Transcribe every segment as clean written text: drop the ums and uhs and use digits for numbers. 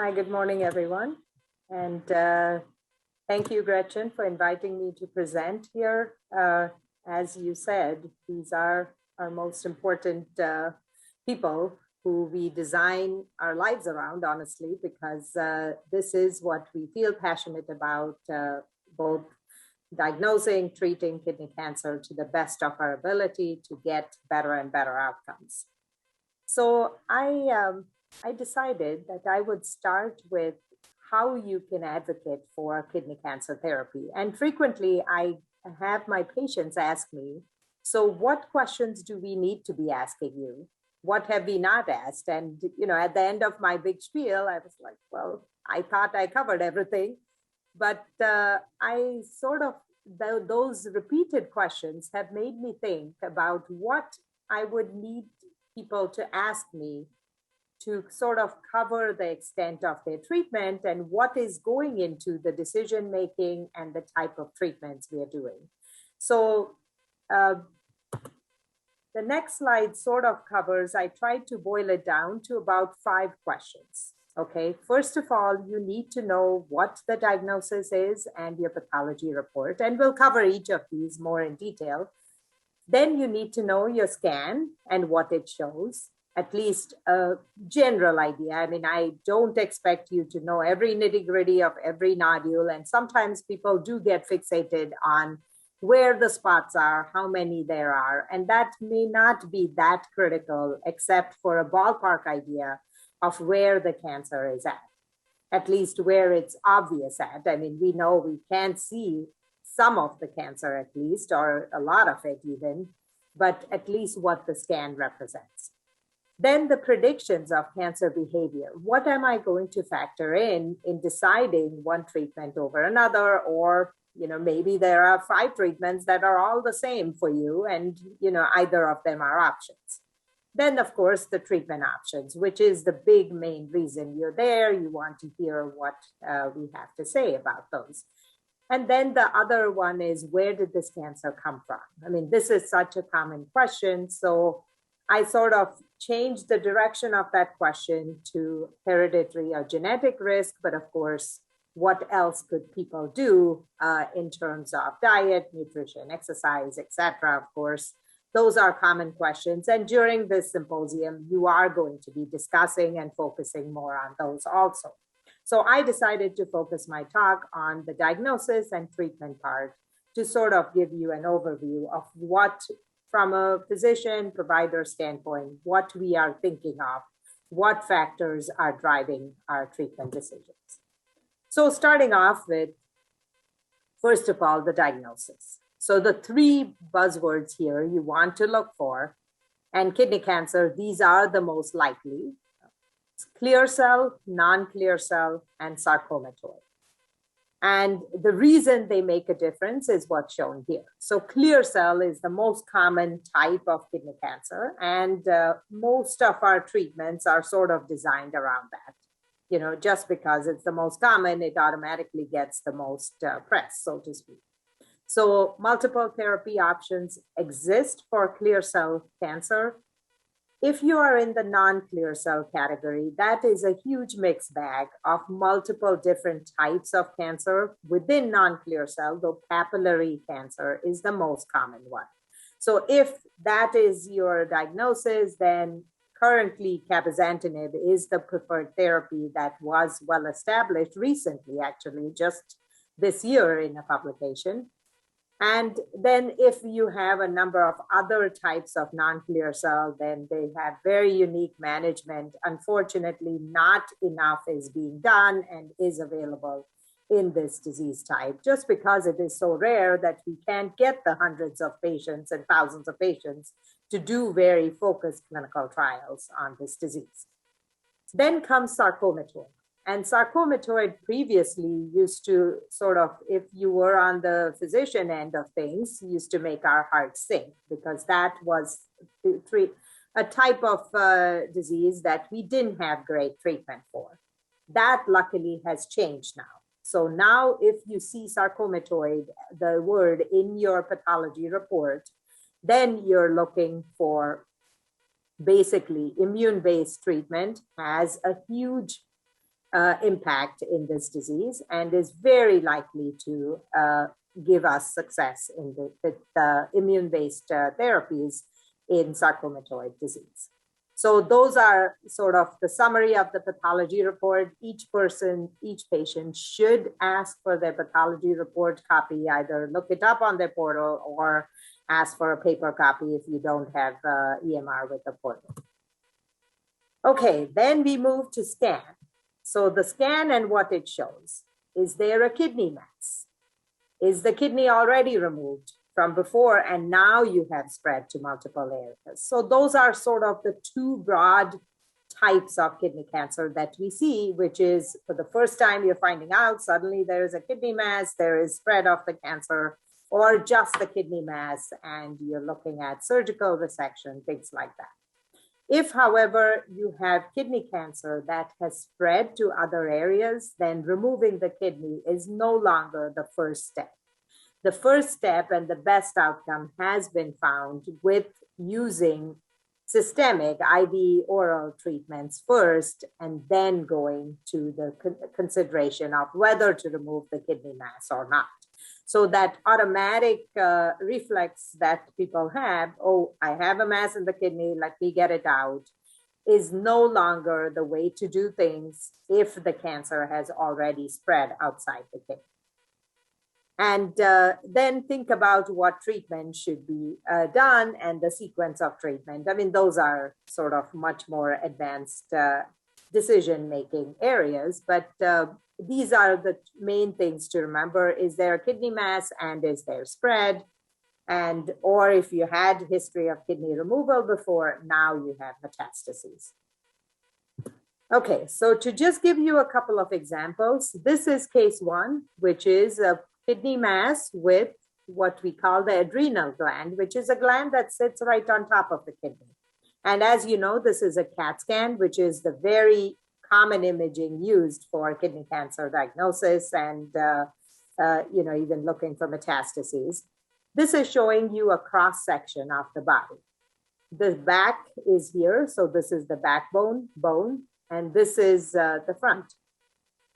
Hi, good morning, everyone. And thank you, Gretchen, for inviting me to present here. As you said, these are our most important people who we design our lives around, honestly, because this is what we feel passionate about, both diagnosing, treating kidney cancer to the best of our ability to get better and better outcomes. So I decided that I would start with how you can advocate for kidney cancer therapy. And frequently I have my patients ask me, so what questions do we need to be asking you? What have we not asked? And, at the end of my big spiel, I was like, well, I thought I covered everything. But I sort of, those repeated questions have made me think about what I would need people to ask me to sort of cover the extent of their treatment and what is going into the decision making and the type of treatments we are doing. So uh, the next slide sort of covers, I tried to boil it down to about 5 questions. Okay, first of all, you need to know what the diagnosis is and your pathology report, and we'll cover each of these more in detail. Then you need to know your scan and what it shows, at least a general idea. I mean, I don't expect you to know every nitty gritty of every nodule. And sometimes people do get fixated on where the spots are, how many there are. And that may not be that critical, except for a ballpark idea of where the cancer is at least where it's obvious at. I mean, we know we can't see some of the cancer at least, or a lot of it even, but at least what the scan represents. Then the predictions of cancer behavior. What am I going to factor in deciding one treatment over another? Or, maybe there are 5 treatments that are all the same for you, and, either of them are options. Then, of course, the treatment options, which is the big main reason you're there. You want to hear what we have to say about those. And then the other one is, where did this cancer come from? I mean, this is such a common question. So I sort of changed the direction of that question to hereditary or genetic risk. But of course, what else could people do in terms of diet, nutrition, exercise, etc.? Of course, those are common questions. And during this symposium, you are going to be discussing and focusing more on those also. So I decided to focus my talk on the diagnosis and treatment part to sort of give you an overview of what, from a physician provider standpoint, what we are thinking of, what factors are driving our treatment decisions. So starting off with, first of all, the diagnosis. So the 3 buzzwords here you want to look for, and kidney cancer, these are the most likely: clear cell, non-clear cell, and sarcomatoid. And the reason they make a difference is what's shown here. So clear cell is the most common type of kidney cancer, and most of our treatments are sort of designed around that. Just because it's the most common, it automatically gets the most press, so to speak. So multiple therapy options exist for clear cell cancer. If you are in the non-clear cell category, that is a huge mixed bag of multiple different types of cancer within non-clear cell, though papillary cancer is the most common one. So if that is your diagnosis, then currently cabozantinib is the preferred therapy that was well established recently, actually, just this year in a publication. And then if you have a number of other types of non-clear cell, then they have very unique management. Unfortunately, not enough is being done and is available in this disease type, just because it is so rare that we can't get the hundreds of patients and thousands of patients to do very focused clinical trials on this disease. Then comes sarcomatoid. And sarcomatoid previously used to sort of, if you were on the physician end of things, used to make our hearts sink, because that was a type of disease that we didn't have great treatment for. That luckily has changed now. So now if you see sarcomatoid, the word in your pathology report, then you're looking for basically immune-based treatment has a huge impact in this disease and is very likely to give us success in the immune-based therapies in sarcomatoid disease. So those are sort of the summary of the pathology report. Each patient should ask for their pathology report copy, either look it up on their portal or ask for a paper copy if you don't have EMR with the portal. Okay, then we move to scan. So the scan and what it shows. Is there a kidney mass? Is the kidney already removed from before and now you have spread to multiple areas? So those are sort of the two broad types of kidney cancer that we see, which is for the first time you're finding out suddenly there is a kidney mass, there is spread of the cancer, or just the kidney mass and you're looking at surgical resection, things like that. If, however, you have kidney cancer that has spread to other areas, then removing the kidney is no longer the first step. The first step and the best outcome has been found with using systemic IV oral treatments first, and then going to the consideration of whether to remove the kidney mass or not. So that automatic reflex that people have, oh, I have a mass in the kidney, let me get it out, is no longer the way to do things if the cancer has already spread outside the kidney. And then think about what treatment should be done and the sequence of treatment. I mean, those are sort of much more advanced decision-making areas, but these are the main things to remember. Is there a kidney mass and is there spread? And, or if you had history of kidney removal before, now you have metastases. Okay, so to just give you a couple of examples, this is case one, which is a kidney mass with what we call the adrenal gland, which is a gland that sits right on top of the kidney. And as you know, this is a CAT scan, which is the very common imaging used for kidney cancer diagnosis and even looking for metastases. This is showing you a cross section of the body. The back is here, so this is the backbone, bone, and this is the front.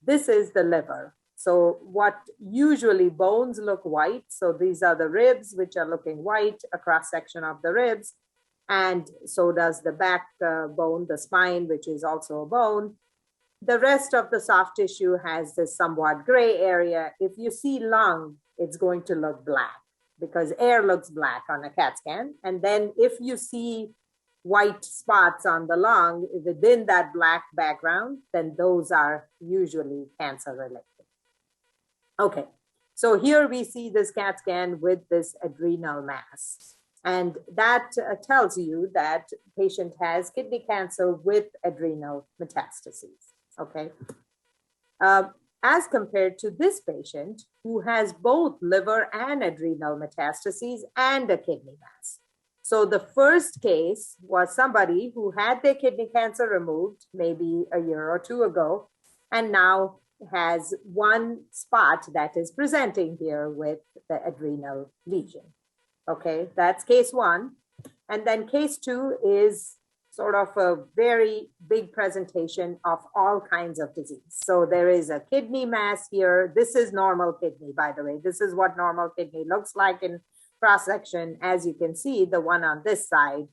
This is the liver. So what usually bones look white, so these are the ribs which are looking white, a cross section of the ribs, and so does the backbone, the spine, which is also a bone. The rest of the soft tissue has this somewhat gray area. If you see lung, it's going to look black because air looks black on a CAT scan. And then if you see white spots on the lung within that black background, then those are usually cancer related. Okay, so here we see this CAT scan with this adrenal mass. And that tells you that patient has kidney cancer with adrenal metastases, okay? As compared to this patient who has both liver and adrenal metastases and a kidney mass. So the first case was somebody who had their kidney cancer removed maybe a year or two ago, and now has one spot that is presenting here with the adrenal lesion. Okay, that's case one. And then case two is sort of a very big presentation of all kinds of disease. So there is a kidney mass here. This is normal kidney, by the way. This is what normal kidney looks like in cross-section. As you can see, the one on this side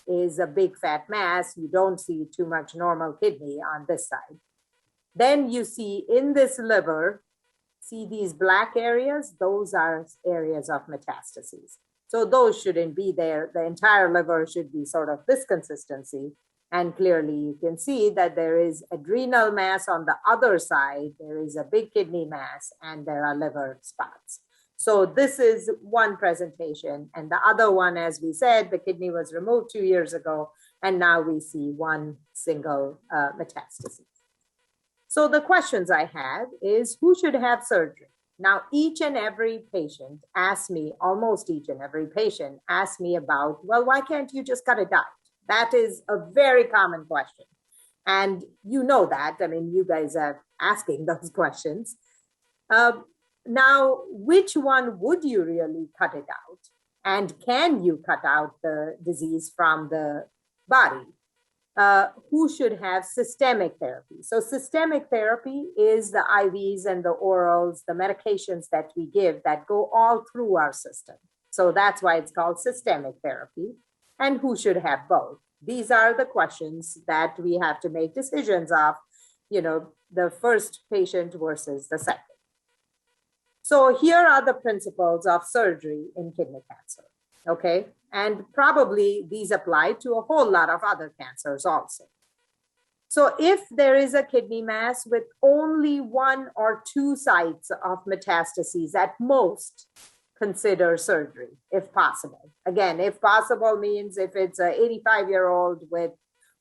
is a big fat mass. You don't see too much normal kidney on this side. Then you see in this liver, see these black areas? Those are areas of metastases. So those shouldn't be there. The entire liver should be sort of this consistency. And clearly you can see that there is adrenal mass on the other side. There is a big kidney mass and there are liver spots. So this is one presentation. And the other one, as we said, the kidney was removed 2 years ago. And now we see one single metastasis. So the questions I had is who should have surgery? Now, each and every patient asks me, almost each and every patient asks me about, well, why can't you just cut it out? That is a very common question. And you know that, I mean, you guys are asking those questions. Now, which one would you really cut it out? And can you cut out the disease from the body? who should have systemic therapy. So systemic therapy is the IVs and the orals, the medications that we give that go all through our system. So that's why it's called systemic therapy. And who should have both? These are the questions that we have to make decisions of, the first patient versus the second. So here are the principles of surgery in kidney cancer, okay? And probably these apply to a whole lot of other cancers also. So if there is a kidney mass with only 1 or 2 sites of metastases at most, consider surgery if possible. Again, if possible means if it's an 85-year-old with,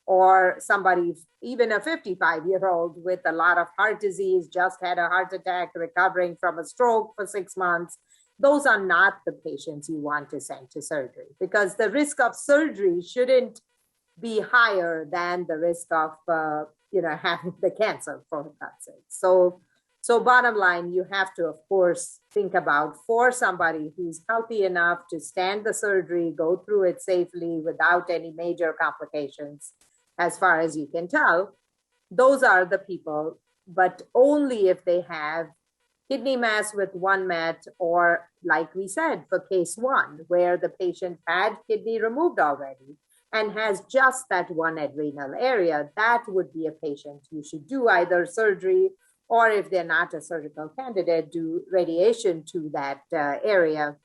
or somebody, even a 55-year-old with a lot of heart disease, just had a heart attack, recovering from a stroke for 6 months, those are not the patients you want to send to surgery, because the risk of surgery shouldn't be higher than the risk of, having the cancer, for God's sake. So bottom line, you have to, of course, think about, for somebody who's healthy enough to stand the surgery, go through it safely without any major complications, as far as you can tell, those are the people, but only if they have kidney mass with 1 met, or like we said, for case 1, where the patient had kidney removed already and has just that 1 adrenal area, that would be a patient you should do either surgery, or if they're not a surgical candidate, do radiation to that area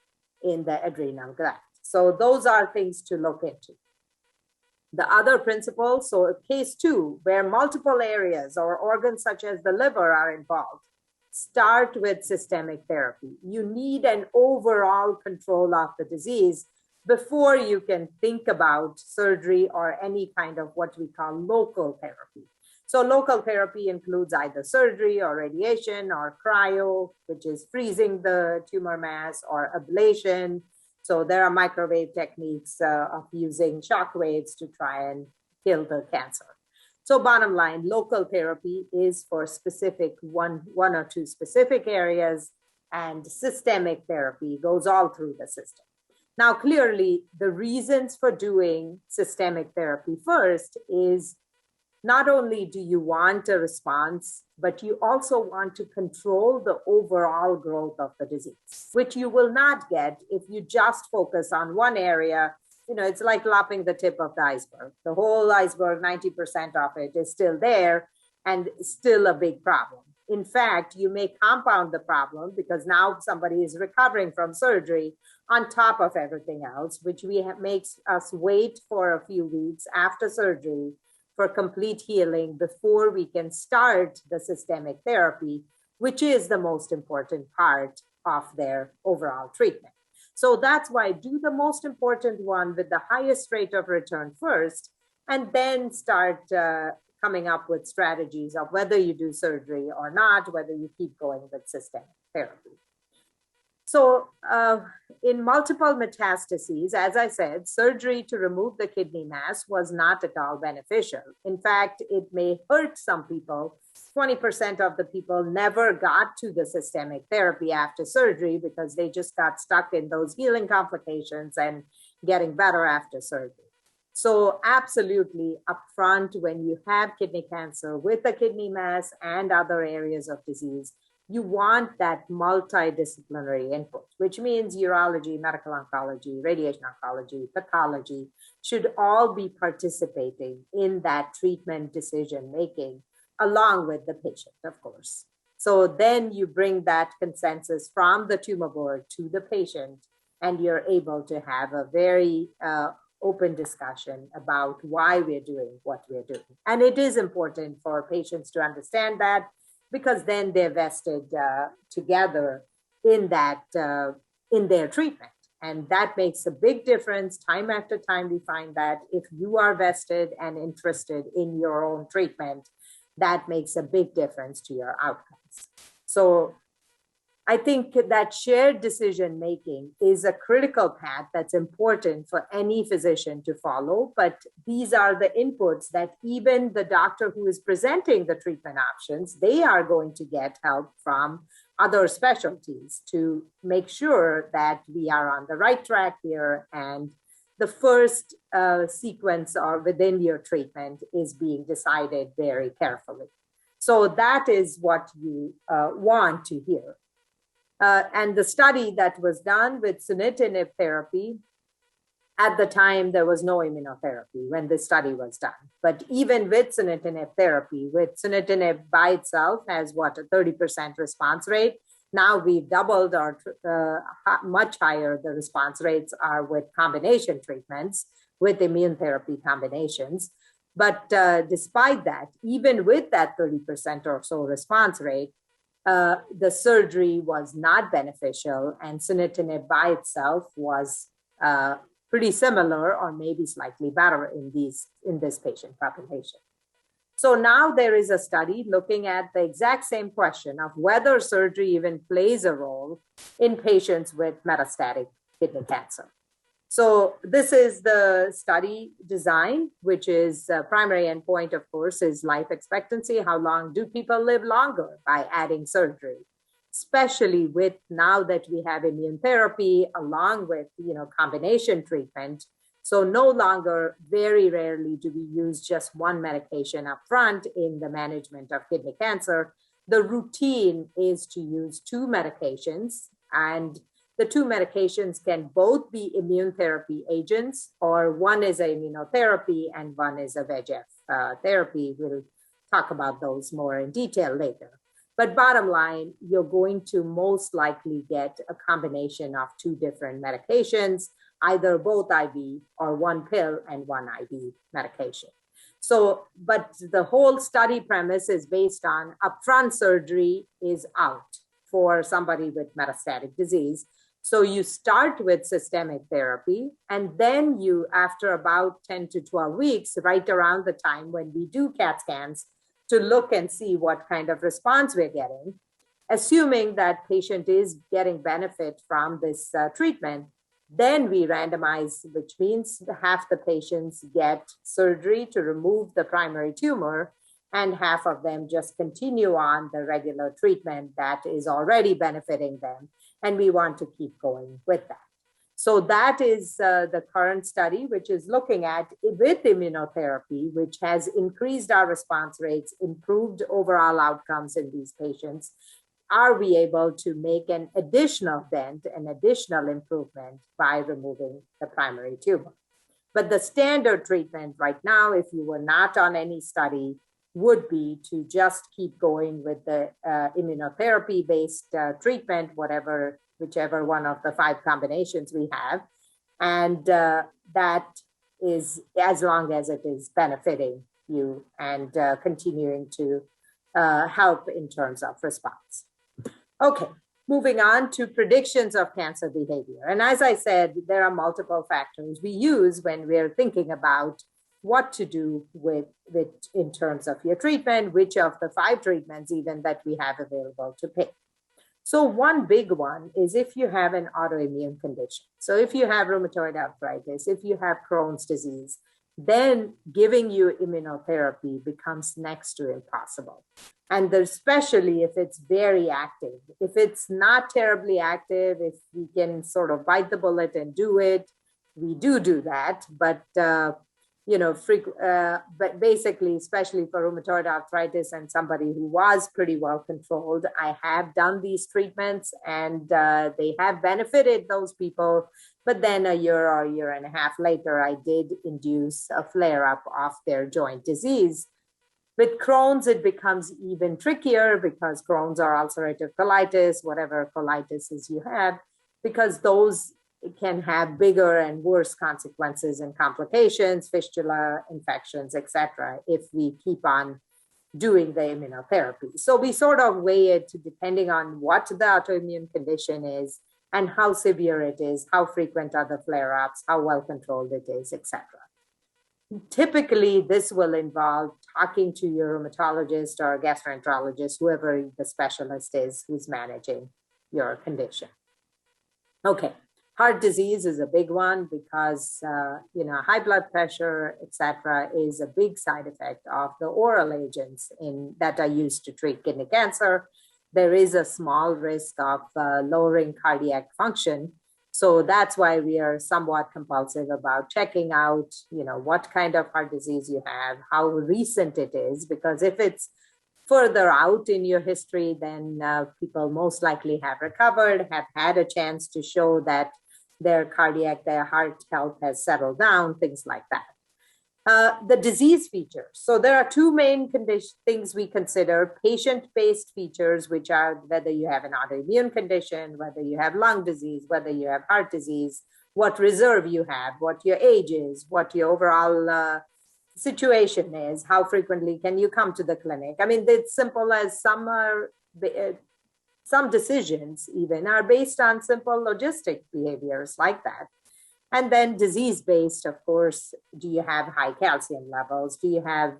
in the adrenal gland. So those are things to look into. The other principle, so case 2, where multiple areas or organs such as the liver are involved, start with systemic therapy. You need an overall control of the disease before you can think about surgery or any kind of what we call local therapy. So local therapy includes either surgery or radiation or cryo, which is freezing the tumor mass, or ablation. So there are microwave techniques of using shock waves to try and kill the cancer. So bottom line, local therapy is for specific one or two specific areas, and systemic therapy goes all through the system. Now, clearly, the reasons for doing systemic therapy first is not only do you want a response, but you also want to control the overall growth of the disease, which you will not get if you just focus on one area. It's like lopping the tip of the iceberg. The whole iceberg, 90% of it is still there and still a big problem. In fact, you may compound the problem because now somebody is recovering from surgery on top of everything else, which makes us wait for a few weeks after surgery for complete healing before we can start the systemic therapy, which is the most important part of their overall treatment. So that's why do the most important one with the highest rate of return first, and then start coming up with strategies of whether you do surgery or not, whether you keep going with systemic therapy. So in multiple metastases, as I said, surgery to remove the kidney mass was not at all beneficial. In fact, it may hurt some people. 20% of the people never got to the systemic therapy after surgery because they just got stuck in those healing complications and getting better after surgery. So absolutely upfront, when you have kidney cancer with a kidney mass and other areas of disease, you want that multidisciplinary input, which means urology, medical oncology, radiation oncology, pathology should all be participating in that treatment decision-making along with the patient, of course. So then you bring that consensus from the tumor board to the patient, and you're able to have a very open discussion about why we're doing what we're doing. And it is important for patients to understand that, because then they're vested together in that, in their treatment. And that makes a big difference. Time after time, we find that if you are vested and interested in your own treatment, that makes a big difference to your outcomes. So I think that shared decision-making is a critical path that's important for any physician to follow, but these are the inputs that even the doctor who is presenting the treatment options, they are going to get help from other specialties to make sure that we are on the right track here and the first sequence or within your treatment is being decided very carefully. So that is what you want to hear. And the study that was done with sunitinib therapy, at the time, there was no immunotherapy when this study was done. But even with sunitinib therapy, with sunitinib by itself has what, a 30% response rate. Now we've doubled or much higher the response rates are with combination treatments, with immune therapy combinations. But despite that, even with that 30% or so response rate, the surgery was not beneficial, and sunitinib by itself was pretty similar or maybe slightly better in this patient population. So now there is a study looking at the exact same question of whether surgery even plays a role in patients with metastatic kidney cancer. So this is the study design, which is primary endpoint, of course, is life expectancy. How long do people live longer by adding surgery? Especially with now that we have immune therapy along with, combination treatment. So no longer, very rarely do we use just one medication up front in the management of kidney cancer. The routine is to use two medications, and the two medications can both be immune therapy agents, or one is a immunotherapy and one is a VEGF therapy. We'll talk about those more in detail later. But bottom line, you're going to most likely get a combination of two different medications, either both IV or one pill and one IV medication. So, but the whole study premise is based on upfront surgery is out for somebody with metastatic disease. So you start with systemic therapy, and then you, after about 10 to 12 weeks, right around the time when we do CAT scans, to look and see what kind of response we're getting, assuming that patient is getting benefit from this treatment, then we randomize, which means half the patients get surgery to remove the primary tumor, and half of them just continue on the regular treatment that is already benefiting them. And we want to keep going with that. So that is the current study, which is looking at with immunotherapy, which has increased our response rates, improved overall outcomes in these patients. Are we able to make an additional dent, an additional improvement by removing the primary tumor? But the standard treatment right now, if you were not on any study, would be to just keep going with the immunotherapy-based treatment, whichever one of the 5 combinations we have. And that is as long as it is benefiting you and continuing to help in terms of response. Okay, moving on to predictions of cancer behavior. And as I said, there are multiple factors we use when we're thinking about what to do with in terms of your treatment, which of the 5 treatments even that we have available to pick. So one big one is if you have an autoimmune condition. So if you have rheumatoid arthritis, if you have Crohn's disease, then giving you immunotherapy becomes next to impossible. And especially if it's very active. If it's not terribly active, if we can sort of bite the bullet and do it, we do that. But but basically, especially for rheumatoid arthritis and somebody who was pretty well controlled, I have done these treatments and they have benefited those people. But then a year or a year and a half later, I did induce a flare-up of their joint disease. With Crohn's, it becomes even trickier because Crohn's or ulcerative colitis, whatever colitis you have, because those can have bigger and worse consequences and complications, fistula, infections, etc., if we keep on doing the immunotherapy. So we sort of weigh it depending on what the autoimmune condition is and how severe it is, how frequent are the flare-ups, how well controlled it is, etc. Typically, this will involve talking to your rheumatologist or gastroenterologist, whoever the specialist is who's managing your condition. Okay. Heart disease is a big one because, high blood pressure, et cetera, is a big side effect of the oral agents that are used to treat kidney cancer. There is a small risk of lowering cardiac function So that's why we are somewhat compulsive about checking out, what kind of heart disease you have, how recent it is, because if it's further out in your history, then people most likely have recovered, have had a chance to show that their heart health has settled down, things like that. The disease features. So there are two main things we consider: patient-based features, which are whether you have an autoimmune condition, whether you have lung disease, whether you have heart disease, what reserve you have, what your age is, what your overall situation is, how frequently can you come to the clinic. I mean, it's simple as some decisions even are based on simple logistic behaviors like that. And then disease-based, of course, do you have high calcium levels? Do you have,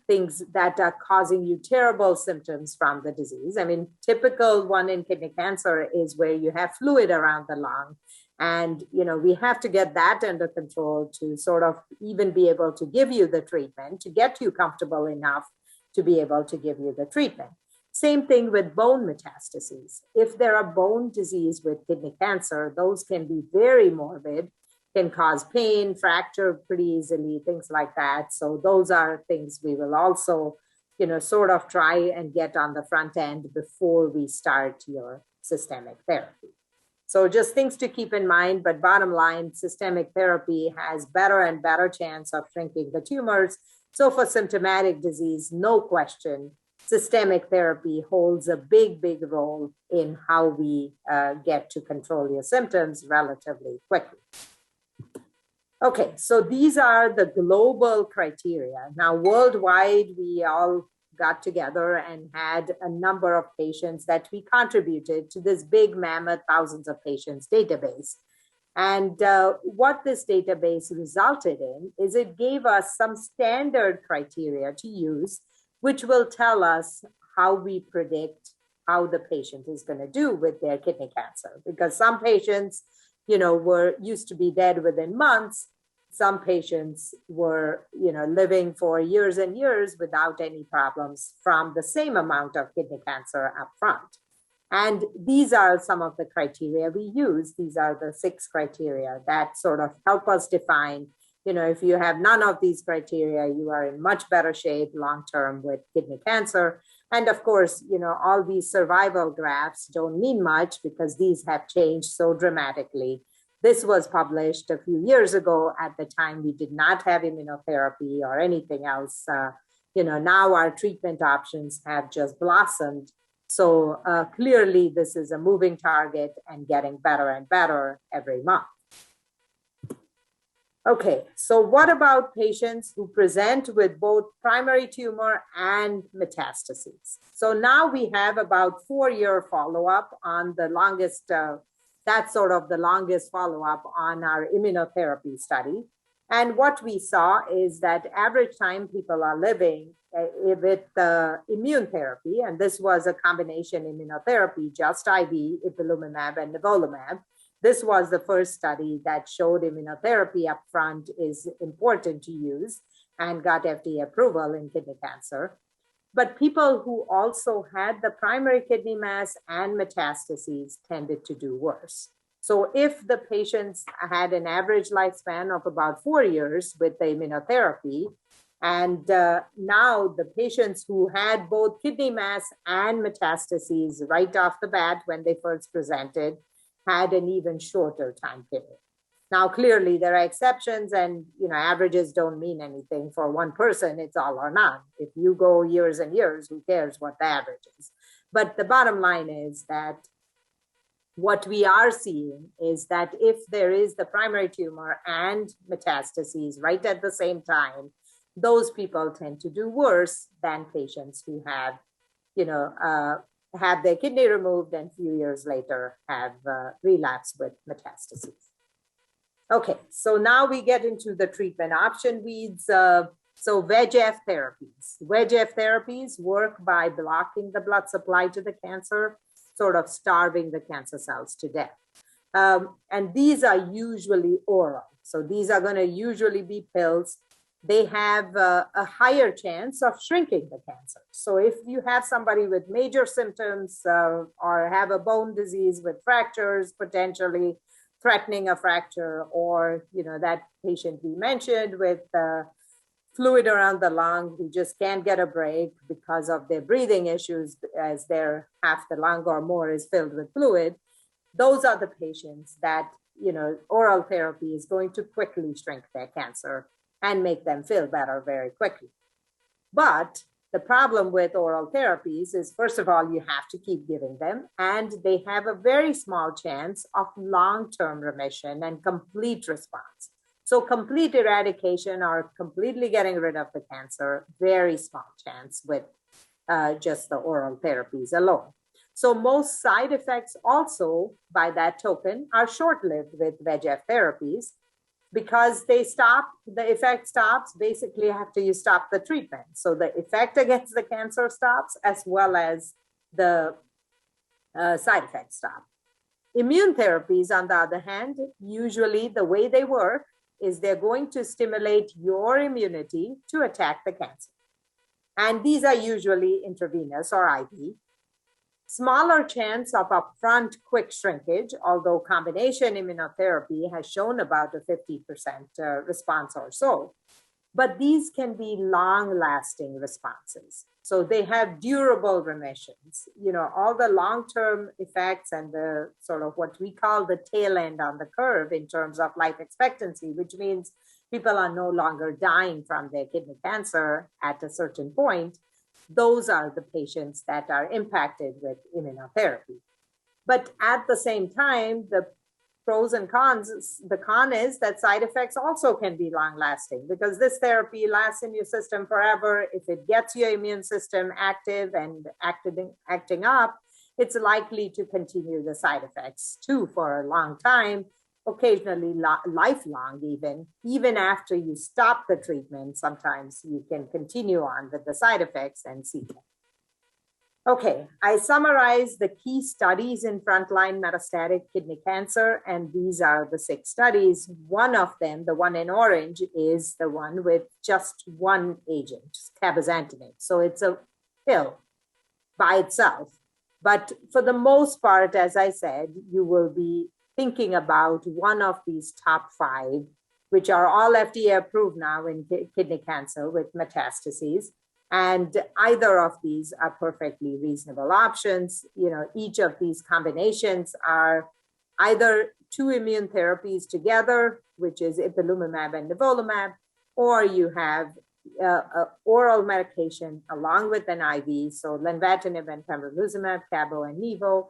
things that are causing you terrible symptoms from the disease? I mean, typical one in kidney cancer is where you have fluid around the lung. And, we have to get that under control to sort of even be able to give you the treatment, to get you comfortable enough to be able to give you the treatment. Same thing with bone metastases. If there are bone disease with kidney cancer, those can be very morbid, can cause pain, fracture pretty easily, things like that. So those are things we will also, sort of try and get on the front end before we start your systemic therapy. So just things to keep in mind, but bottom line, systemic therapy has better and better chance of shrinking the tumors. So for symptomatic disease, no question, systemic therapy holds a big, big role in how we get to control your symptoms relatively quickly. Okay, so these are the global criteria. Now, worldwide, we all got together and had a number of patients that we contributed to this big mammoth thousands of patients database. And what this database resulted in is it gave us some standard criteria to use, which will tell us how we predict how the patient is going to do with their kidney cancer. Because some patients, were used to be dead within months. Some patients were, living for years and years without any problems from the same amount of kidney cancer up front. And these are some of the criteria we use. These are the 6 criteria that sort of help us define, if you have none of these criteria, you are in much better shape long-term with kidney cancer. And of course, all these survival graphs don't mean much because these have changed so dramatically. This was published a few years ago. At the time, we did not have immunotherapy or anything else. Now our treatment options have just blossomed. So clearly, this is a moving target and getting better and better every month. Okay, so what about patients who present with both primary tumor and metastases? So now we have about 4-year follow-up on the longest, that's sort of the longest follow-up on our immunotherapy study. And what we saw is that average time people are living with immune therapy, and this was a combination immunotherapy, just IV, ipilimumab, and nivolumab. This was the first study that showed immunotherapy upfront is important to use and got FDA approval in kidney cancer. But people who also had the primary kidney mass and metastases tended to do worse. So if the patients had an average lifespan of about 4 years with the immunotherapy, and now the patients who had both kidney mass and metastases right off the bat when they first presented had an even shorter time period. Now, clearly there are exceptions, and averages don't mean anything for one person. It's all or none. If you go years and years, who cares what the average is? But the bottom line is that what we are seeing is that if there is the primary tumor and metastases right at the same time, those people tend to do worse than patients who have, have their kidney removed and a few years later have relapsed with metastases. Okay, so now we get into the treatment option weeds. So VEGF therapies. VEGF therapies work by blocking the blood supply to the cancer, sort of starving the cancer cells to death. And these are usually oral. So these are going to usually be pills. they have a higher chance of shrinking the cancer. So if you have somebody with major symptoms or have a bone disease with fractures, potentially threatening a fracture, or that patient we mentioned with fluid around the lung who just can't get a break because of their breathing issues, as their half the lung or more is filled with fluid, those are the patients that oral therapy is going to quickly shrink their cancer and make them feel better very quickly. But the problem with oral therapies is, first of all, you have to keep giving them, and they have a very small chance of long-term remission and complete response. So complete eradication or completely getting rid of the cancer, very small chance with just the oral therapies alone. So most side effects also, by that token, are short-lived with VEGF therapies, because the effect stops basically after you stop the treatment. So the effect against the cancer stops, as well as the side effects stop. Immune therapies, on the other hand, usually the way they work is they're going to stimulate your immunity to attack the cancer. And these are usually intravenous or IV. Smaller chance of upfront quick shrinkage, although combination immunotherapy has shown about a 50% response or so. But these can be long-lasting responses. So they have durable remissions. All the long-term effects and the sort of what we call the tail end on the curve in terms of life expectancy, which means people are no longer dying from their kidney cancer at a certain point. Those are the patients that are impacted with immunotherapy. But at the same time, the pros and cons, the con is that side effects also can be long lasting, because this therapy lasts in your system forever. If it gets your immune system active and acting up, it's likely to continue the side effects too for a long time, occasionally lifelong even after you stop the treatment. Sometimes you can continue on with the side effects and see them. Okay, I summarized the key studies in frontline metastatic kidney cancer, and these are the 6 studies. One of them, the one in orange, is the one with just one agent, cabozantinib. So it's a pill by itself. But for the most part, as I said, you will be thinking about one of these top 5, which are all FDA approved now in kidney cancer with metastases. And either of these are perfectly reasonable options. Each of these combinations are either 2 immune therapies together, which is ipilimumab and nivolumab, or you have oral medication along with an IV. So lenvatinib and pembrolizumab, cabo and nivo.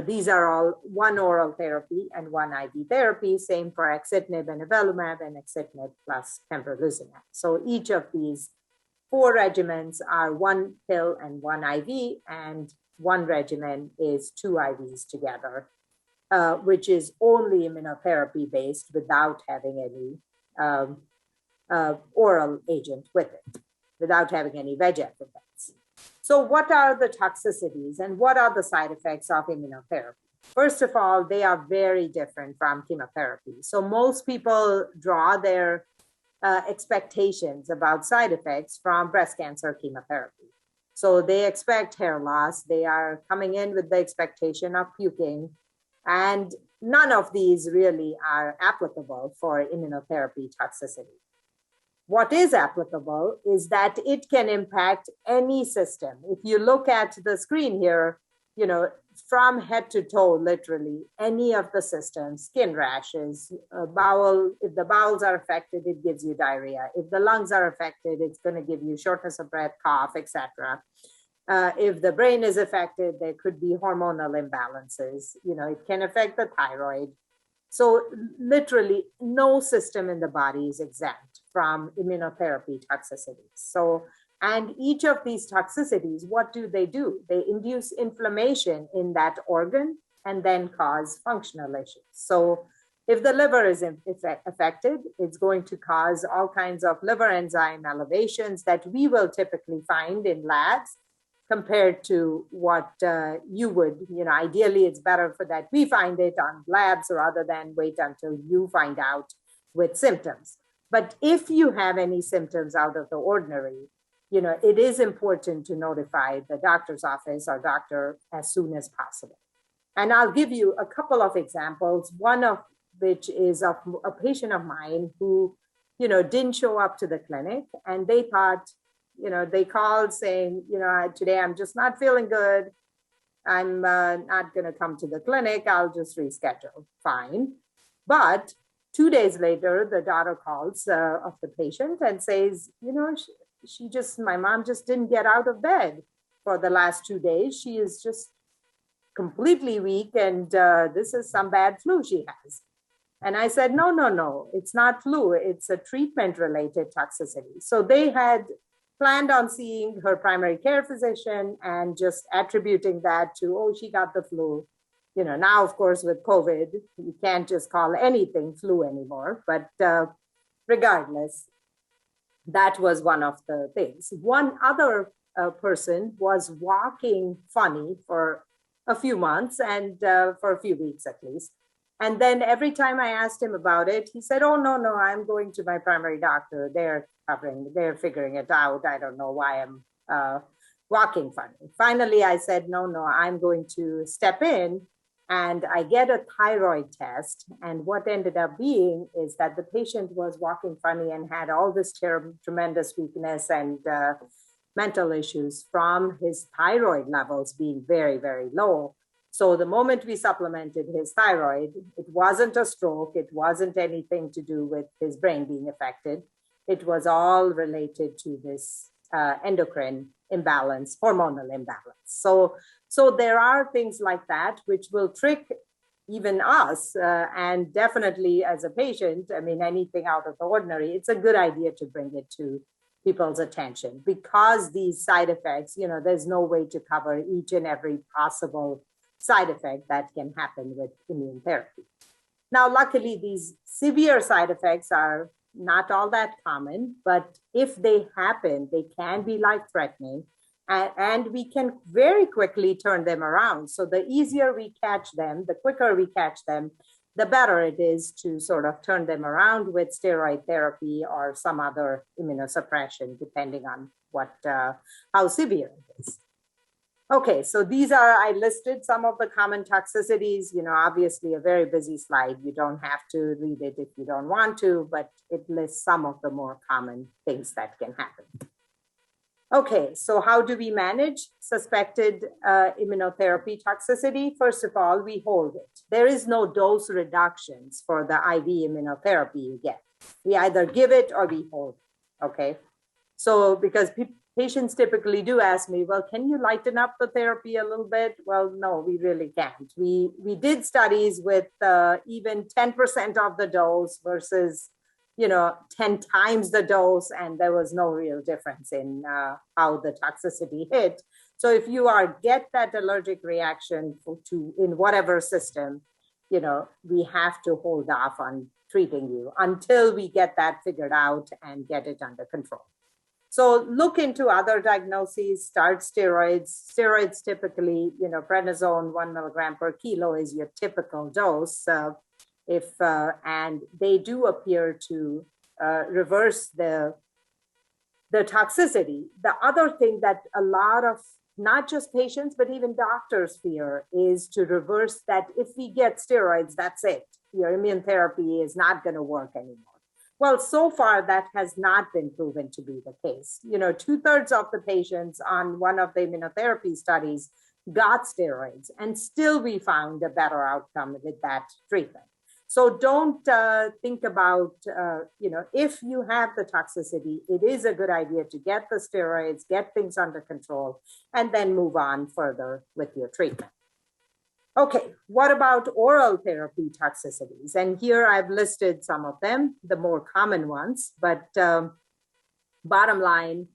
These are all one oral therapy and one IV therapy. Same for axitinib and nivolumab, and axitinib plus pembrolizumab. So each of these 4 regimens are 1 pill and 1 IV, and one regimen is 2 IVs together, which is only immunotherapy based without having any oral agent with it, without having any VEGF effects. So what are the toxicities and what are the side effects of immunotherapy? First of all, they are very different from chemotherapy. So most people draw their expectations about side effects from breast cancer chemotherapy. So they expect hair loss. They are coming in with the expectation of puking. And none of these really are applicable for immunotherapy toxicity. What is applicable is that it can impact any system. If you look at the screen here, from head to toe, literally, any of the systems, skin rashes, if the bowels are affected, it gives you diarrhea. If the lungs are affected, it's going to give you shortness of breath, cough, etc. If the brain is affected, there could be hormonal imbalances. It can affect the thyroid. So literally, no system in the body is exempt from immunotherapy toxicities. And each of these toxicities, what do? They induce inflammation in that organ and then cause functional issues. So if the liver is affected, it's going to cause all kinds of liver enzyme elevations that we will typically find in labs compared to what you would, ideally it's better for that we find it on labs rather than wait until you find out with symptoms. But if you have any symptoms out of the ordinary, it is important to notify the doctor's office or doctor as soon as possible. And I'll give you a couple of examples, one of which is of a patient of mine who, didn't show up to the clinic, and they thought, they called saying, today I'm just not feeling good. I'm not going to come to the clinic. I'll just reschedule. Fine. But 2 days later, the daughter calls of the patient and says, my mom just didn't get out of bed for the last 2 days. She is just completely weak, and this is some bad flu she has. And I said, no, it's not flu. It's a treatment-related toxicity. So they had planned on seeing her primary care physician and just attributing that to, oh, she got the flu. Now, of course, with COVID, you can't just call anything flu anymore. But regardless, that was one of the things. One other person was walking funny for a few months and for a few weeks at least. And then every time I asked him about it, he said, oh, no, I'm going to my primary doctor. They're figuring it out. I don't know why I'm walking funny. Finally, I said, no, I'm going to step in, and I get a thyroid test. And what ended up being is that the patient was walking funny and had all this tremendous weakness and mental issues from his thyroid levels being very, very low. So the moment we supplemented his thyroid, it wasn't a stroke. It wasn't anything to do with his brain being affected. It was all related to this endocrine imbalance, hormonal imbalance. So there are things like that which will trick even us, and definitely as a patient, anything out of the ordinary, it's a good idea to bring it to people's attention, because these side effects, there's no way to cover each and every possible side effect that can happen with immune therapy. Now, luckily, these severe side effects are not all that common, but if they happen, they can be life-threatening, and we can very quickly turn them around. So the easier we catch them, the quicker we catch them, the better it is to sort of turn them around with steroid therapy or some other immunosuppression, depending on how severe it is. Okay, so I listed some of the common toxicities, obviously a very busy slide. You don't have to read it if you don't want to, but it lists some of the more common things that can happen. Okay, so how do we manage suspected immunotherapy toxicity? First of all, we hold it. There is no dose reductions for the IV immunotherapy you get. We either give it or we hold it, okay? So because patients typically do ask me, well, can you lighten up the therapy a little bit? Well, no, we really can't. We did studies with even 10% of the dose versus 10 times the dose, and there was no real difference in how the toxicity hit. So if you get that allergic reaction in whatever system, we have to hold off on treating you until we get that figured out and get it under control. So look into other diagnoses, start steroids. Steroids typically, prednisone 1 milligram per kilo is your typical dose. And they do appear to reverse the toxicity. The other thing that a lot of not just patients, but even doctors fear is to reverse that. If we get steroids, that's it. Your immune therapy is not going to work anymore. Well, so far that has not been proven to be the case. 2/3 of the patients on one of the immunotherapy studies got steroids, and still we found a better outcome with that treatment. So don't think about, if you have the toxicity, it is a good idea to get the steroids, get things under control, and then move on further with your treatment. Okay, what about oral therapy toxicities? And here I've listed some of them, the more common ones, but bottom line,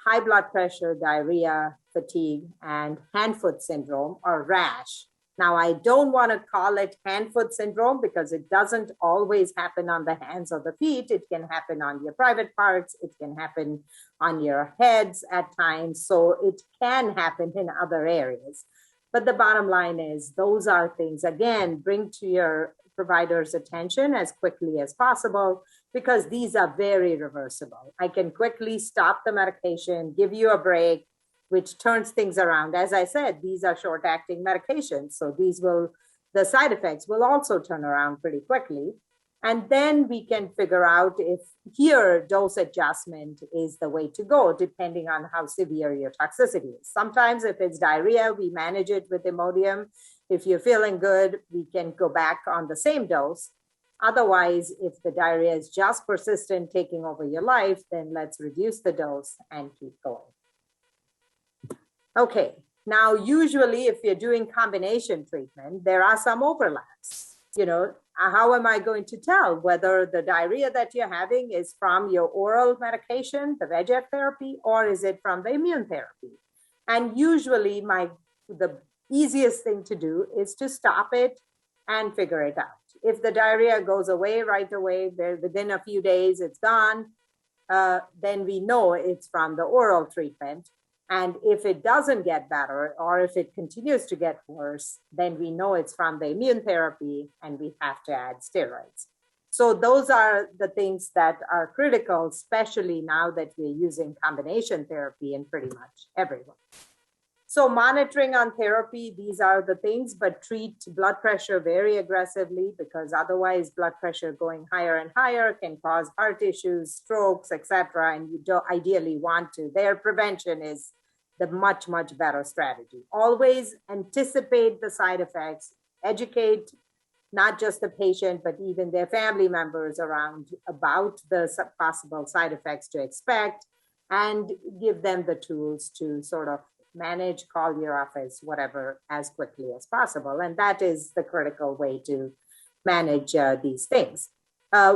high blood pressure, diarrhea, fatigue, and hand-foot syndrome or rash. Now, I don't want to call it hand-foot syndrome because it doesn't always happen on the hands or the feet. It can happen on your private parts. It can happen on your heads at times. So it can happen in other areas. But the bottom line is those are things, again, bring to your provider's attention as quickly as possible. because these are very reversible. I can quickly stop the medication, give you a break, which turns things around. As I said, these are short-acting medications, so the side effects will also turn around pretty quickly. And then we can figure out if here dose adjustment is the way to go, depending on how severe your toxicity is. Sometimes if it's diarrhea, we manage it with Imodium. If you're feeling good, we can go back on the same dose. Otherwise, if the diarrhea is just persistent, taking over your life, then let's reduce the dose and keep going. Okay, now usually if you're doing combination treatment, there are some overlaps. You know, how am I going to tell whether the diarrhea that you're having is from your oral medication, the VEGF therapy, or is it from the immune therapy? And usually the easiest thing to do is to stop it and figure it out. If the diarrhea goes away right away, within a few days it's gone, then we know it's from the oral treatment. And if it doesn't get better, or if it continues to get worse, then we know it's from the immune therapy and we have to add steroids. So those are the things that are critical, especially now that we're using combination therapy in pretty much everyone. So monitoring on therapy, these are the things, but treat blood pressure very aggressively, because otherwise blood pressure going higher and higher can cause heart issues, strokes, etc. And you don't ideally want to. Their prevention is the much, much better strategy. Always anticipate the side effects, educate not just the patient, but even their family members around about the possible side effects to expect, and give them the tools to sort of manage, call your office, whatever, as quickly as possible. And that is the critical way to manage these things.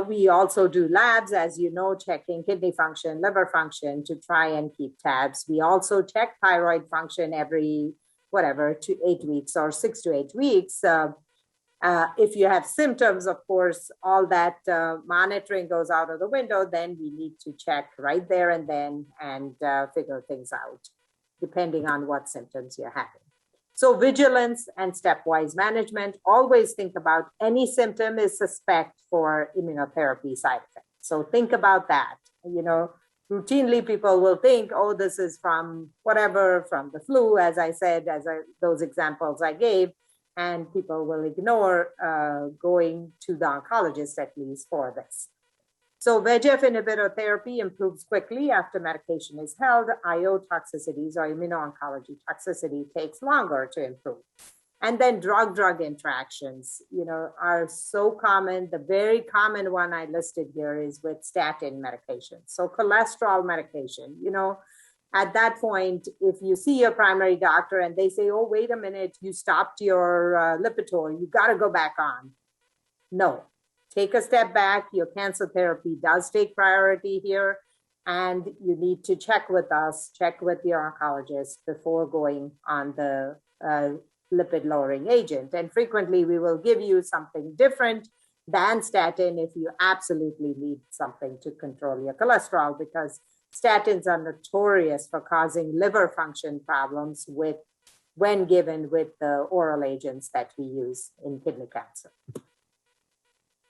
We also do labs, as you know, checking kidney function, liver function to try and keep tabs. We also check thyroid function every, 8 weeks or 6 to 8 weeks. If you have symptoms, of course, all that monitoring goes out of the window, then we need to check right there and then and figure things out, depending on what symptoms you're having. So vigilance and stepwise management, always think about any symptom is suspect for immunotherapy side effects. So think about that. You know, routinely people will think, oh, this is from whatever, from the flu, as I said, those examples I gave, and people will ignore going to the oncologist at least for this. So VEGF inhibitor therapy improves quickly after medication is held. IO toxicities or immuno-oncology toxicity takes longer to improve. And then drug-drug interactions, you know, are so common. The very common one I listed here is with statin medication. So cholesterol medication, you know, at that point, if you see your primary doctor and they say, oh, wait a minute, you stopped your Lipitor, you got to go back on. No. Take a step back. Your cancer therapy does take priority here, and you need to check with us, check with your oncologist before going on the lipid lowering agent. And frequently we will give you something different than statin if you absolutely need something to control your cholesterol, because statins are notorious for causing liver function problems when given with the oral agents that we use in kidney cancer.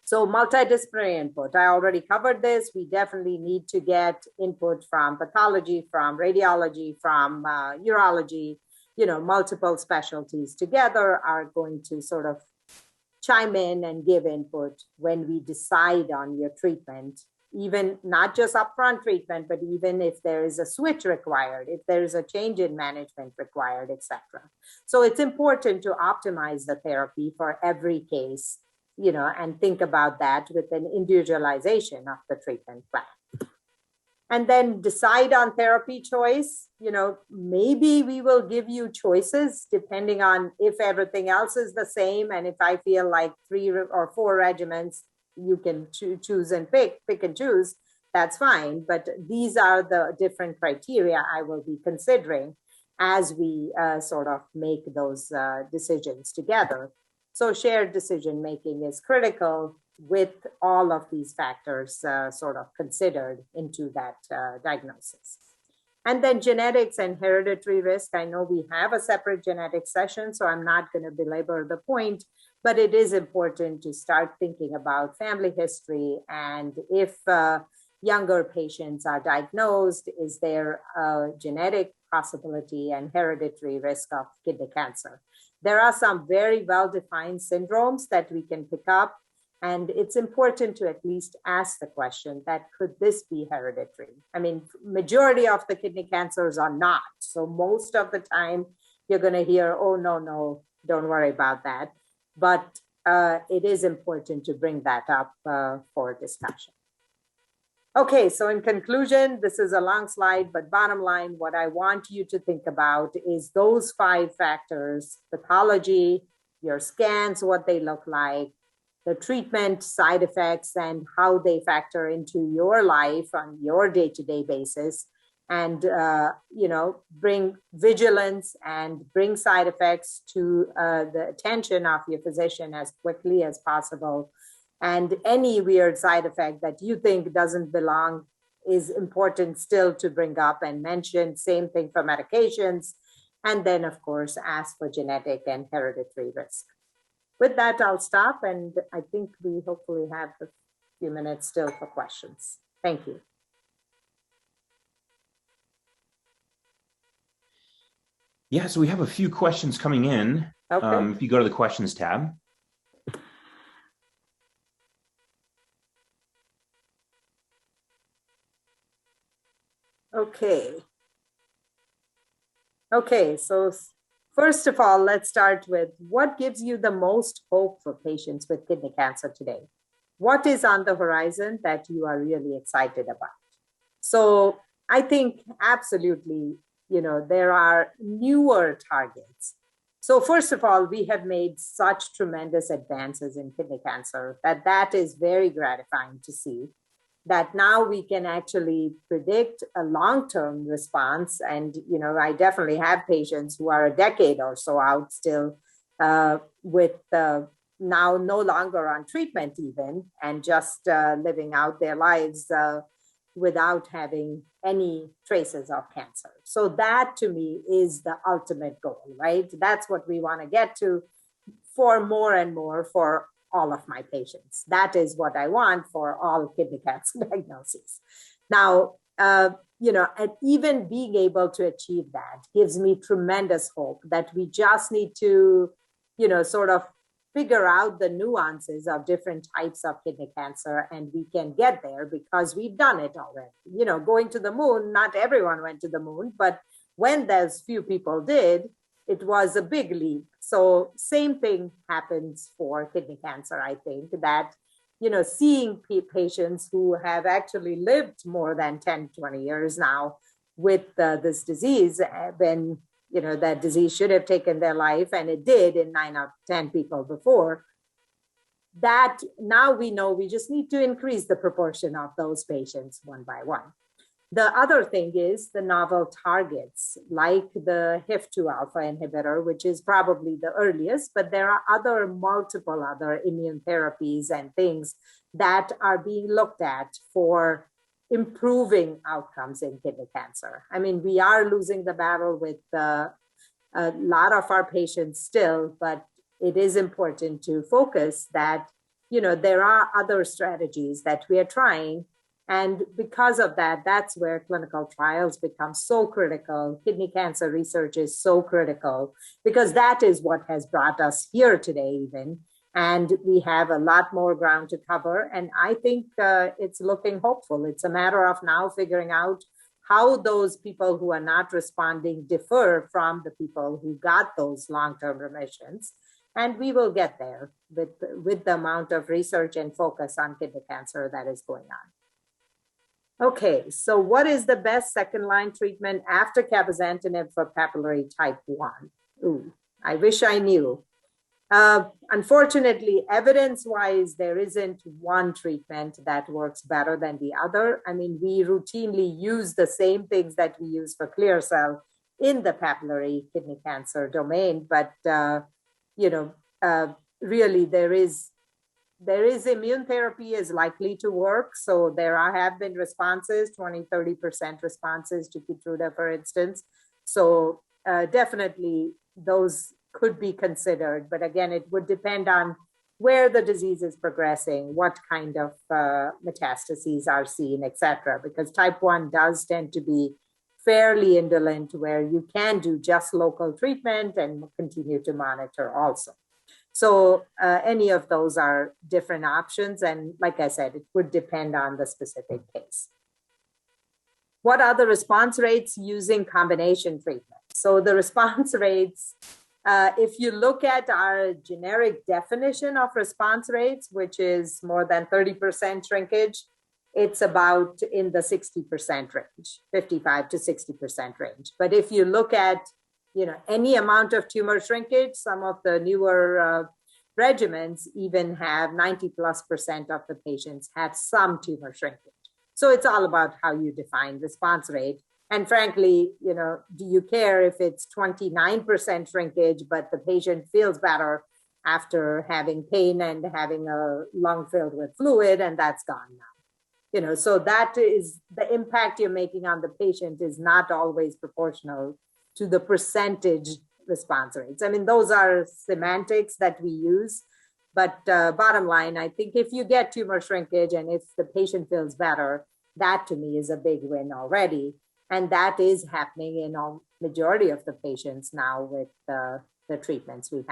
So multidisciplinary input, I already covered this. We definitely need to get input from pathology, from radiology, from urology. You know, multiple specialties together are going to sort of chime in and give input when we decide on your treatment, even not just upfront treatment, but even if there is a switch required, if there is a change in management required, etc. So it's important to optimize the therapy for every case, you know, and think about that with an individualization of the treatment plan. And then decide on therapy choice. You know, maybe we will give you choices depending on if everything else is the same. And if I feel like 3 or 4 regimens, you can choose and pick and choose, that's fine. But these are the different criteria I will be considering as we sort of make those decisions together. So shared decision-making is critical with all of these factors sort of considered into that diagnosis. And then genetics and hereditary risk. I know we have a separate genetic session, so I'm not going to belabor the point, But it is important to start thinking about family history, and if younger patients are diagnosed, is there a genetic possibility and hereditary risk of kidney cancer? There are some very well-defined syndromes that we can pick up, and it's important to at least ask the question that could this be hereditary? I mean, majority of the kidney cancers are not. So most of the time you're going to hear, oh, no, don't worry about that. But it is important to bring that up for discussion. Okay, so in conclusion, this is a long slide, but bottom line, what I want you to think about is those 5 factors: pathology, your scans, what they look like, the treatment side effects and how they factor into your life on your day-to-day basis, and bring vigilance and bring side effects to the attention of your physician as quickly as possible. And any weird side effect that you think doesn't belong is important still to bring up and mention. Same thing for medications. And then, of course, ask for genetic and hereditary risk. With that, I'll stop, and I think we hopefully have a few minutes still for questions. Thank you. Yeah, so we have a few questions coming in. Okay. If you go to the questions tab. Okay, so first of all, let's start with what gives you the most hope for patients with kidney cancer today? What is on the horizon that you are really excited about? So I think absolutely, there are newer targets. So first of all, we have made such tremendous advances in kidney cancer that is very gratifying to see, that now we can actually predict a long-term response. And, I definitely have patients who are a decade or so out still with now no longer on treatment even, and just living out their lives without having any traces of cancer. So that to me is the ultimate goal, right? That's what we want to get to for more and more for all of my patients. That is what I want for all kidney cancer diagnoses. Now, and even being able to achieve that gives me tremendous hope that we just need to, sort of figure out the nuances of different types of kidney cancer, and we can get there because we've done it already. Going to the moon, not everyone went to the moon, but when those few people did, it was a big leap. So same thing happens for kidney cancer, I think, that, seeing patients who have actually lived more than 10, 20 years now with this disease, when, that disease should have taken their life, and it did in 9 out of 10 people before, that now we know we just need to increase the proportion of those patients one by one. The other thing is the novel targets, like the HIF2 alpha inhibitor, which is probably the earliest, but there are multiple other immune therapies and things that are being looked at for improving outcomes in kidney cancer. I mean, we are losing the battle with a lot of our patients still, but it is important to focus that, there are other strategies that we are trying. And because of that, that's where clinical trials become so critical. Kidney cancer research is so critical because that is what has brought us here today even. And we have a lot more ground to cover. And I think it's looking hopeful. It's a matter of now figuring out how those people who are not responding differ from the people who got those long-term remissions. And we will get there with the amount of research and focus on kidney cancer that is going on. Okay, so what is the best second-line treatment after cabozantinib for papillary type 1? Ooh, I wish I knew. Unfortunately, evidence-wise, there isn't one treatment that works better than the other. I mean, we routinely use the same things that we use for clear cell in the papillary kidney cancer domain, but really there is immune therapy is likely to work. So there have been responses, 20-30% responses to Keytruda, for instance. So definitely those could be considered. But again, it would depend on where the disease is progressing, what kind of metastases are seen, et cetera, because type 1 does tend to be fairly indolent where you can do just local treatment and continue to monitor also. So any of those are different options. And like I said, it would depend on the specific case. What are the response rates using combination treatment? So the response rates, if you look at our generic definition of response rates, which is more than 30% shrinkage, it's about in the 60% range, 55 to 60% range. But if you look at, any amount of tumor shrinkage, some of the newer regimens even have 90+% of the patients have some tumor shrinkage. So it's all about how you define response rate. And frankly, do you care if it's 29% shrinkage, but the patient feels better after having pain and having a lung filled with fluid, and that's gone now? So that is the impact you're making on the patient is not always proportional to the percentage response rates. I mean, those are semantics that we use. But bottom line, I think if you get tumor shrinkage and if the patient feels better, that to me is a big win already. And that is happening in a majority of the patients now with the treatments we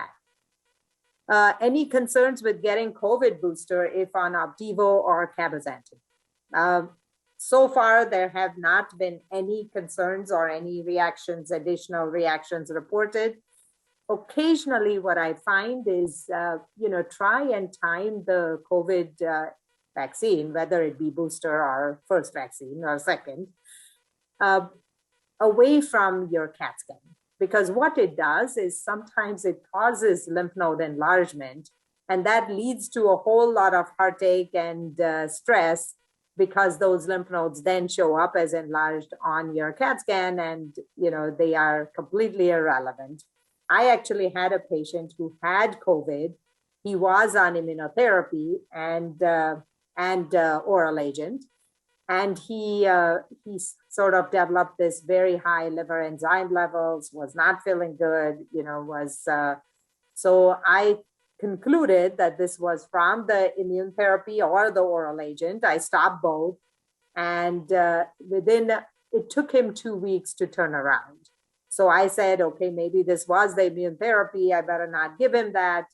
have. Any concerns with getting COVID booster if on Opdivo or cabozantinib? So far, there have not been any concerns or any additional reactions reported. Occasionally, what I find is, try and time the COVID vaccine, whether it be booster or first vaccine or second, away from your CAT scan. Because what it does is sometimes it causes lymph node enlargement, and that leads to a whole lot of heartache and stress because those lymph nodes then show up as enlarged on your CAT scan and, they are completely irrelevant. I actually had a patient who had COVID. He was on immunotherapy and oral agent. And he sort of developed this very high liver enzyme levels, was not feeling good, so I concluded that this was from the immune therapy or the oral agent. I stopped both. And it took him 2 weeks to turn around. So I said, okay, maybe this was the immune therapy. I better not give him that.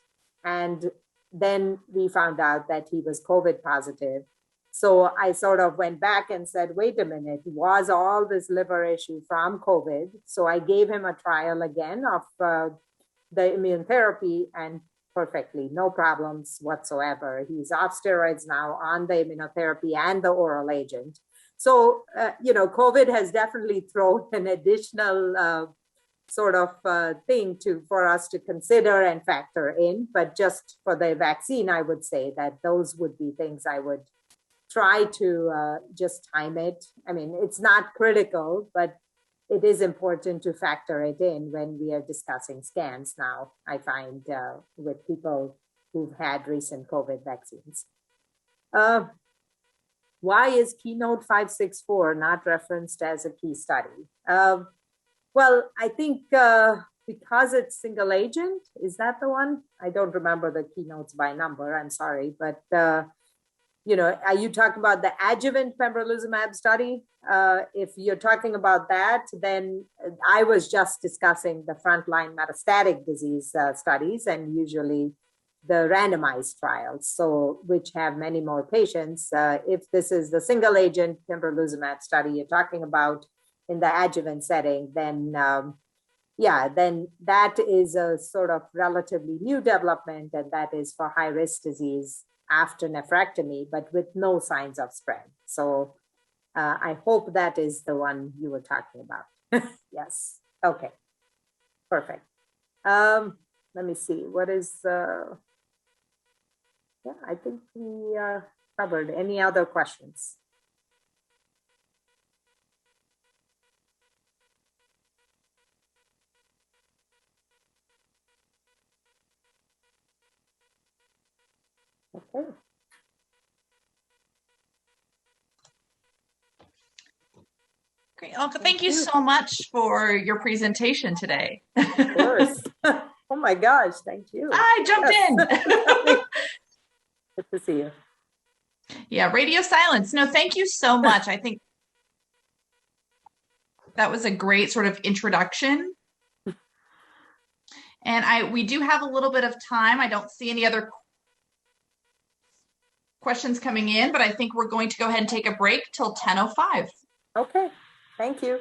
And then we found out that he was COVID positive. So I sort of went back and said, wait a minute, was all this liver issue from COVID? So I gave him a trial again of the immune therapy and perfectly, no problems whatsoever. He's off steroids now on the immunotherapy and the oral agent. So, COVID has definitely thrown an additional thing for us to consider and factor in. But just for the vaccine, I would say that those would be things I would try to just time it. I mean, it's not critical, but it is important to factor it in when we are discussing scans now, I find, with people who've had recent COVID vaccines. Why is Keynote 564 not referenced as a key study? Well, I think because it's single agent, is that the one? I don't remember the keynotes by number, I'm sorry, but are you talking about the adjuvant pembrolizumab study? If you're talking about that, then I was just discussing the frontline metastatic disease studies and usually the randomized trials, so which have many more patients. If this is the single agent pembrolizumab study you're talking about in the adjuvant setting, then then that is a sort of relatively new development, and that is for high risk disease after nephrectomy, but with no signs of spread. So I hope that is the one you were talking about. Yes. Okay. Perfect. Let me see. What is, I think we covered. Any other questions? Okay. Great. Well, thank you so much for your presentation today. Of course. Oh my gosh, thank you. I jumped in. Good to see you. Yeah, radio silence. No, thank you so much. I think that was a great sort of introduction. And we do have a little bit of time. I don't see any other questions coming in, but I think we're going to go ahead and take a break till 10:05. Okay, thank you.